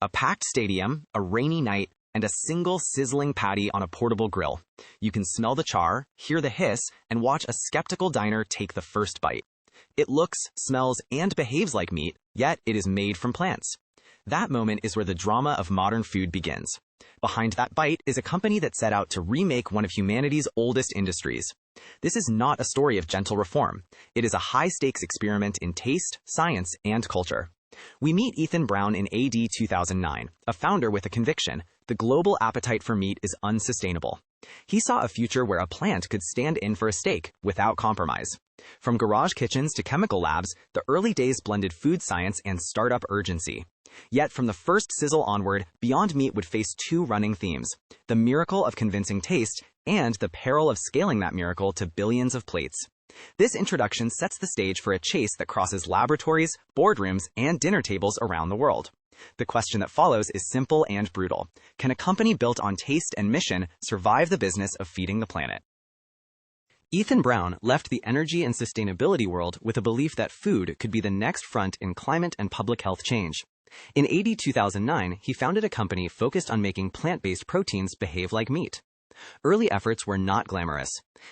A packed stadium, a rainy night, and a single sizzling patty on a portable grill. You can smell the char, hear the hiss, and watch a skeptical diner take the first bite. It looks, smells, and behaves like meat, yet it is made from plants. That moment is where the drama of modern food begins. Behind that bite is a company that set out to remake one of humanity's oldest industries. This is not a story of gentle reform. It is a high-stakes experiment in taste, science, and culture. We meet Ethan Brown in AD 2009, a founder with a conviction: the global appetite for meat is unsustainable. He saw a future where a plant could stand in for a steak without compromise. From garage kitchens to chemical labs, the early days blended food science and startup urgency. Yet from the first sizzle onward, Beyond Meat would face two running themes: the miracle of convincing taste and the peril of scaling that miracle to billions of plates. This introduction sets the stage for a chase that crosses laboratories, boardrooms, and dinner tables around the world. The question that follows is simple and brutal. Can a company built on taste and mission survive the business of feeding the planet? Ethan Brown left the energy and sustainability world with a belief that food could be the next front in climate and public health change. In AD 2009, he founded a company focused on making plant-based proteins behave like meat. Early efforts were not glamorous.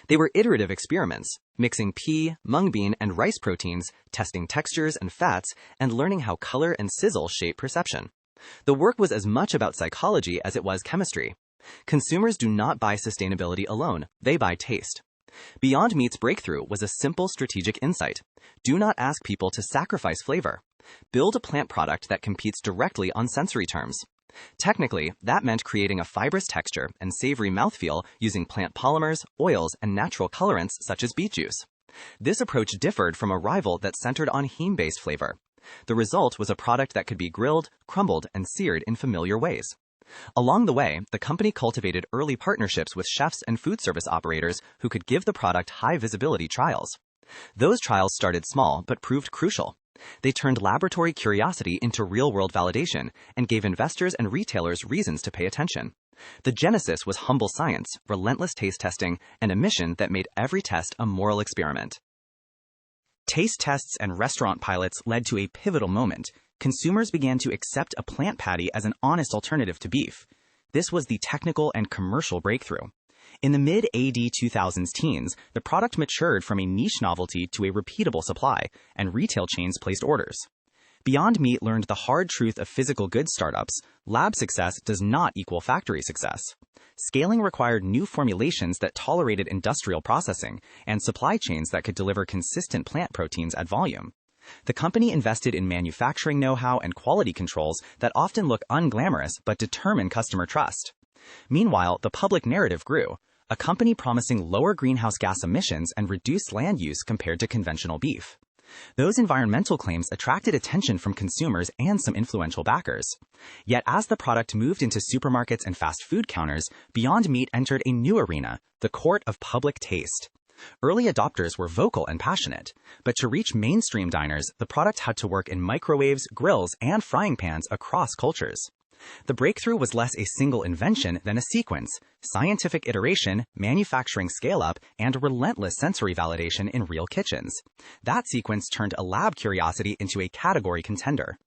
They were iterative experiments, mixing pea, mung bean, and rice proteins, testing textures and fats, and learning how color and sizzle shape perception. The work was as much about psychology as it was chemistry. Consumers do not buy sustainability alone, they buy taste. Beyond Meat's breakthrough was a simple strategic insight. Do not ask people to sacrifice flavor. Build a plant product that competes directly on sensory terms. Technically, that meant creating a fibrous texture and savory mouthfeel using plant polymers, oils, and natural colorants such as beet juice. This approach differed from a rival that centered on heme-based flavor. The result was a product that could be grilled, crumbled, and seared in familiar ways. Along the way, the company cultivated early partnerships with chefs and food service operators who could give the product high-visibility trials. Those trials started small but proved crucial. They turned laboratory curiosity into real-world validation and gave investors and retailers reasons to pay attention. The genesis was humble science, relentless taste testing, and a mission that made every test a moral experiment. Taste tests and restaurant pilots led to a pivotal moment. Consumers began to accept a plant patty as an honest alternative to beef. This was the technical and commercial breakthrough. In the mid-AD 2000s teens, the product matured from a niche novelty to a repeatable supply, and retail chains placed orders. Beyond Meat learned the hard truth of physical goods startups: lab success does not equal factory success. Scaling required new formulations that tolerated industrial processing, and supply chains that could deliver consistent plant proteins at volume. The company invested in manufacturing know-how and quality controls that often look unglamorous but determine customer trust. Meanwhile, the public narrative grew, a company promising lower greenhouse gas emissions and reduced land use compared to conventional beef. Those environmental claims attracted attention from consumers and some influential backers. Yet as the product moved into supermarkets and fast food counters, Beyond Meat entered a new arena, the court of public taste. Early adopters were vocal and passionate, but to reach mainstream diners, the product had to work in microwaves, grills, and frying pans across cultures. The breakthrough was less a single invention than a sequence: scientific iteration, manufacturing scale-up, and relentless sensory validation in real kitchens. That sequence turned a lab curiosity into a category contender.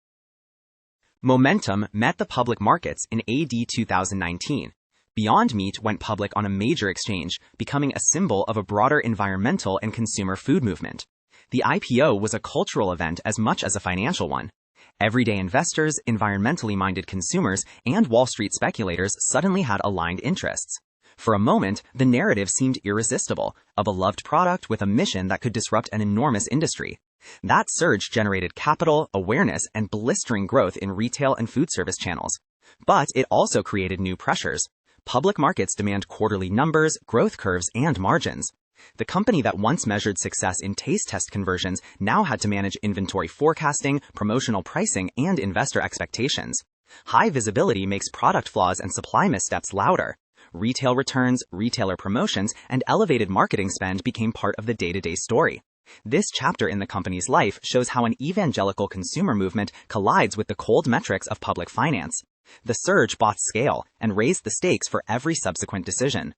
Momentum met the public markets in AD 2019. Beyond Meat went public on a major exchange, becoming a symbol of a broader environmental and consumer food movement. The IPO was a cultural event as much as a financial one. Everyday investors, environmentally minded consumers, and Wall Street speculators suddenly had aligned interests. For a moment, the narrative seemed irresistible: a beloved product with a mission that could disrupt an enormous industry. That surge generated capital, awareness, and blistering growth in retail and food service channels. But it also created new pressures. Public markets demand quarterly numbers, growth curves, and margins. The company that once measured success in taste test conversions now had to manage inventory forecasting, promotional pricing, and investor expectations. High visibility makes product flaws and supply missteps louder. Retail returns, retailer promotions, and elevated marketing spend became part of the day-to-day story. This chapter in the company's life shows how an evangelical consumer movement collides with the cold metrics of public finance. The surge bought scale and raised the stakes for every subsequent decision.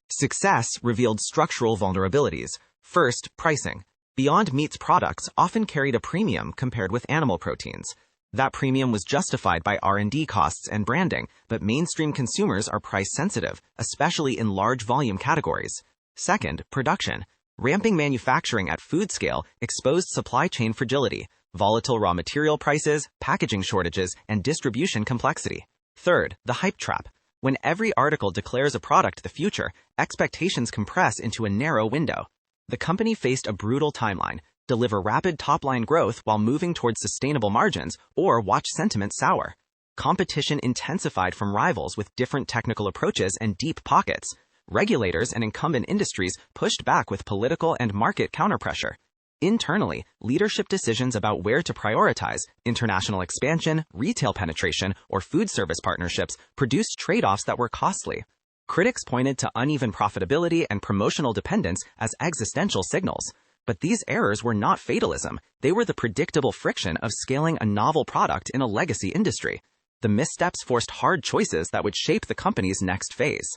Success revealed structural vulnerabilities. First, pricing. Beyond Meat's products often carried a premium compared with animal proteins. That premium was justified by R&D costs and branding, but mainstream consumers are price-sensitive, especially in large-volume categories. Second, production. Ramping manufacturing at food scale exposed supply chain fragility, volatile raw material prices, packaging shortages, and distribution complexity. Third, the hype trap. When every article declares a product the future, expectations compress into a narrow window. The company faced a brutal timeline: deliver rapid top-line growth while moving towards sustainable margins, or watch sentiment sour. Competition intensified from rivals with different technical approaches and deep pockets. Regulators and incumbent industries pushed back with political and market counterpressure. Internally, leadership decisions about where to prioritize, international expansion, retail penetration, or food service partnerships, produced trade-offs that were costly. Critics pointed to uneven profitability and promotional dependence as existential signals. But these errors were not fatalism. They were the predictable friction of scaling a novel product in a legacy industry. The missteps forced hard choices that would shape the company's next phase.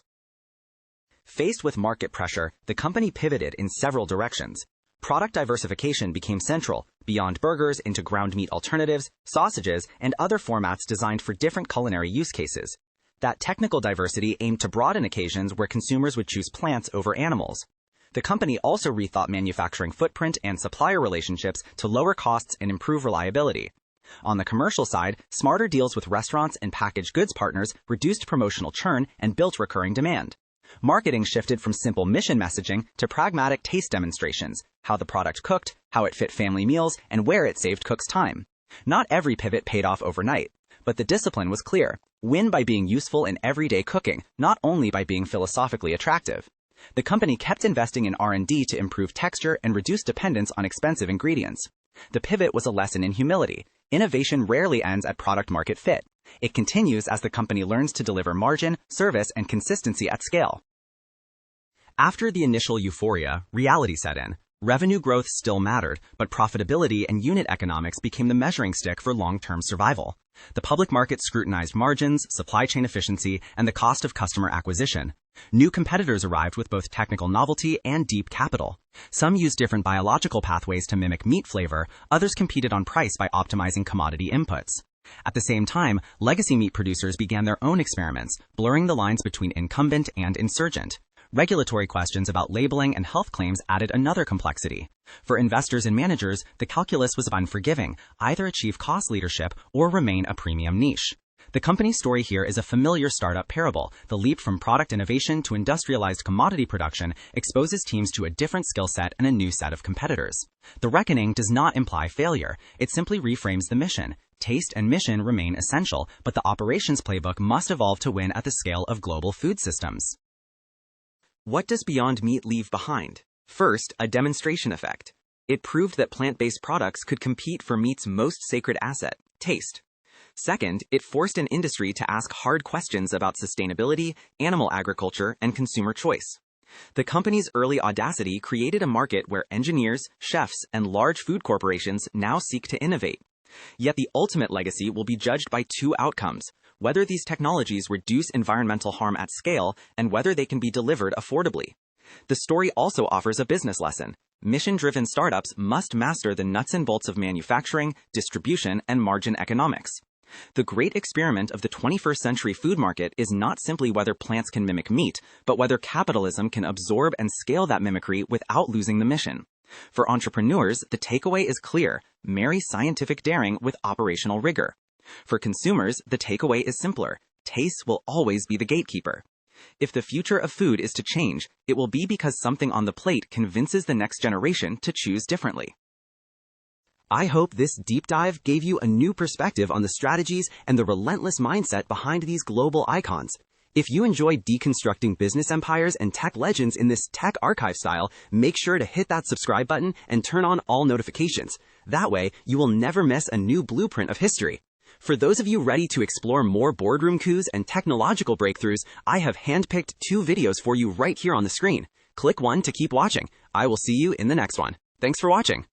Faced with market pressure, the company pivoted in several directions. Product diversification became central, beyond burgers into ground meat alternatives, sausages, and other formats designed for different culinary use cases. That technical diversity aimed to broaden occasions where consumers would choose plants over animals. The company also rethought manufacturing footprint and supplier relationships to lower costs and improve reliability. On the commercial side, smarter deals with restaurants and packaged goods partners reduced promotional churn and built recurring demand. Marketing shifted from simple mission messaging to pragmatic taste demonstrations: how the product cooked, how it fit family meals, and where it saved cooks time. Not every pivot paid off overnight, but the discipline was clear: win by being useful in everyday cooking, not only by being philosophically attractive. The company kept investing in R&D to improve texture and reduce dependence on expensive ingredients. The pivot was a lesson in humility. Innovation rarely ends at product-market fit. It continues as the company learns to deliver margin, service, and consistency at scale. After the initial euphoria, reality set in. Revenue growth still mattered, but profitability and unit economics became the measuring stick for long-term survival. The public market scrutinized margins, supply chain efficiency, and the cost of customer acquisition. New competitors arrived with both technical novelty and deep capital. Some used different biological pathways to mimic meat flavor, others competed on price by optimizing commodity inputs. At the same time, legacy meat producers began their own experiments, blurring the lines between incumbent and insurgent. Regulatory questions about labeling and health claims added another complexity. For investors and managers, the calculus was unforgiving: either achieve cost leadership or remain a premium niche. The company's story here is a familiar startup parable. The leap from product innovation to industrialized commodity production exposes teams to a different skill set and a new set of competitors. The reckoning does not imply failure. It simply reframes the mission. Taste and mission remain essential, but the operations playbook must evolve to win at the scale of global food systems. What does Beyond Meat leave behind? First, a demonstration effect. It proved that plant-based products could compete for meat's most sacred asset, taste. Second, it forced an industry to ask hard questions about sustainability, animal agriculture, and consumer choice. The company's early audacity created a market where engineers, chefs, and large food corporations now seek to innovate. Yet the ultimate legacy will be judged by two outcomes: whether these technologies reduce environmental harm at scale and whether they can be delivered affordably. The story also offers a business lesson. Mission-driven startups must master the nuts and bolts of manufacturing, distribution, and margin economics. The great experiment of the 21st century food market is not simply whether plants can mimic meat, but whether capitalism can absorb and scale that mimicry without losing the mission. For entrepreneurs, the takeaway is clear: marry scientific daring with operational rigor. For consumers, the takeaway is simpler: taste will always be the gatekeeper. If the future of food is to change, it will be because something on the plate convinces the next generation to choose differently. I hope this deep dive gave you a new perspective on the strategies and the relentless mindset behind these global icons. If you enjoy deconstructing business empires and tech legends in this Tech Archive style, make sure to hit that subscribe button and turn on all notifications. That way, you will never miss a new blueprint of history. For those of you ready to explore more boardroom coups and technological breakthroughs, I have handpicked 2 videos for you right here on the screen. Click one to keep watching. I will see you in the next one. Thanks for watching.